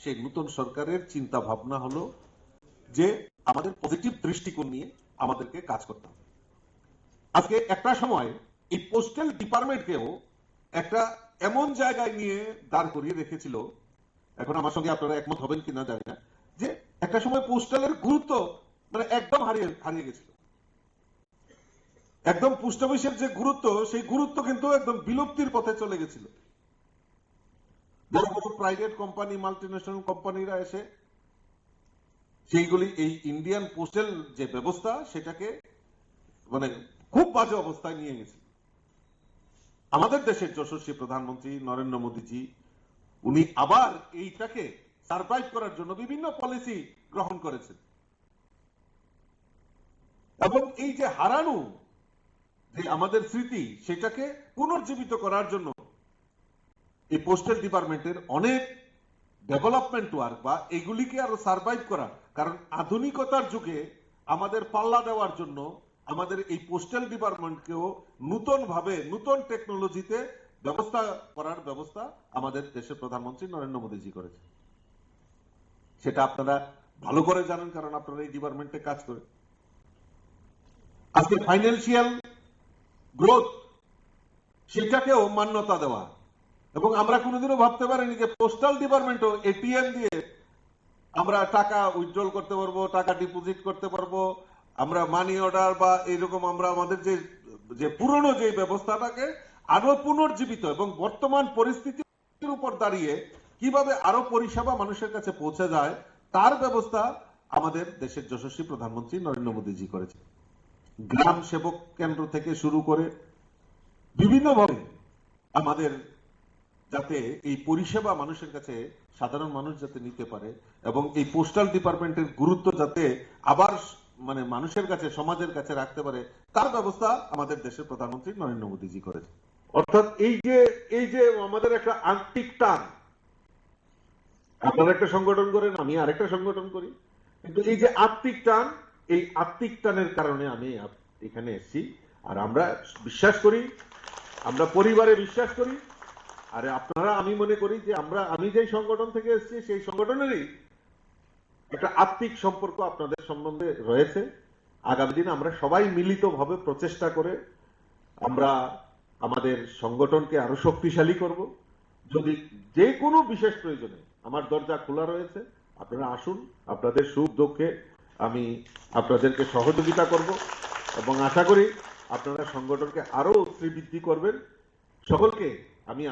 সেই নতুন সরকারের চিন্তা ভাবনা হলো যে আমাদের পজিটিভ দৃষ্টিকোণ নিয়ে আমাদেরকে কাজ করতে হবে। আজকে একটা সময় এই পোস্টাল ডিপার্টমেন্টকেও একটা এমন জায়গায় নিয়ে দাঁড় করিয়ে রেখেছিল, এখন আমার সঙ্গে আপনারা একমত হবেন কিনা জানি না, যে একটা সময় পোস্টালের গুরুত্ব মানে একদম হারিয়ে গেছিল। একদম পোস্ট অফিসের যে গুরুত্ব, সেই গুরুত্ব কিন্তু একদম বিলুপ্তির পথে চলে গেছিল। বড় বড় প্রাইভেট কোম্পানি, মাল্টিন্যাশনাল কোম্পানিরা এসে সেইগুলি এই ইন্ডিয়ান পোস্টাল যে ব্যবস্থা সেটাকে মানে খুব বাজে অবস্থায় নিয়ে গেছে। আমাদের দেশের যশস্বী প্রধানমন্ত্রী নরেন্দ্র মোদীজি উনি আবার এইটাকে সারভাইভ করার জন্য বিভিন্ন পলিসি গ্রহণ করেছেন, এবং এই যে হারানো যে আমাদের স্মৃতি সেটাকে পুনর্জীবিত করার জন্য এই পোস্টাল ডিপার্টমেন্টের অনেক ডেভেলপমেন্ট ওয়ার্ক বা এগুলিকে আরো সারভাইভ করা, কারণ আধুনিকতার যুগে আমাদের পাল্লা দেওয়ার জন্য আমাদের এই পোস্টাল ডিপার্টমেন্টকেও নতুন ভাবে নতুন টেকনোলজিতে ব্যবস্থা করার ব্যবস্থা আমাদের দেশের প্রধানমন্ত্রী নরেন্দ্র মোদীজি করেছে। সেটা আপনারা ভালো করে জানেন, কারণ আপনারা এই ডিপার্টমেন্টে কাজ করেন। আজকে ফাইন্যান্সিয়াল গ্রোথ সেটাকেও মান্যতা দেওয়া, এবং আমরা কোনোদিনও ভাবতে পারিনি যে পোস্টাল ডিপার্টমেন্টও এটিএম দিয়ে আমরা টাকা উইথড্রল করতে পারবো, টাকা ডিপোজিট করতে পারবো, আমরা মানি অর্ডার বা এইরকম আমরা আমাদের যে পুরনো যে ব্যবস্থাটাকে আরো পুনর্জীবিত এবং বর্তমান পরিস্থিতির উপর দাঁড়িয়ে কিভাবে আরো পরিষেবা মানুষের কাছে পৌঁছে যায় তার ব্যবস্থা আমাদের দেশের যশস্বী প্রধানমন্ত্রী নরেন্দ্র মোদীজি করেছে। গ্রাম সেবক কেন্দ্র থেকে শুরু করে বিভিন্নভাবে আমাদের যাতে এই পরিষেবা মানুষের কাছে সাধারণ মানুষ যাতে নিতে পারে, এবং এই পোস্টাল ডিপার্টমেন্টের গুরুত্ব যাতে আবার মানে মানুষের কাছে সমাজের কাছে রাখতে পারে তার ব্যবস্থা আমাদের দেশের প্রধানমন্ত্রী নরেন্দ্র মোদীজি করেছে। অর্থাৎ এই যে আমাদের একটা আর্থিক টান, আপনারা একটা সংগঠন করেন, আমি আরেকটা সংগঠন করি, কিন্তু এই যে আর্থিক টান, এই আর্থিক টানের কারণে আমি এখানে এসেছি। আর আমরা বিশ্বাস করি, আমরা পরিবারে বিশ্বাস করি, আরে আপনারা, আমি মনে করি যে আমি যে সংগঠন থেকে এসেছি সেই সংগঠনেরই একটা আত্মিক সম্পর্ক আপনাদের সম্বন্ধে রয়েছে। আগামী দিন আমরা সবাই মিলিতভাবে প্রচেষ্টা করে আমরা আমাদের সংগঠনকে আরো শক্তিশালী করব। যদি যে কোনো বিশেষ প্রয়োজনে আমার দরজা খোলা রয়েছে, আপনারা আসুন, আপনাদের সুখ দুঃখে আমি আপনাদেরকে সহযোগিতা করব, এবং আশা করি আপনারা সংগঠনকে আরো শ্রীবৃদ্ধি করবেন। সকলকে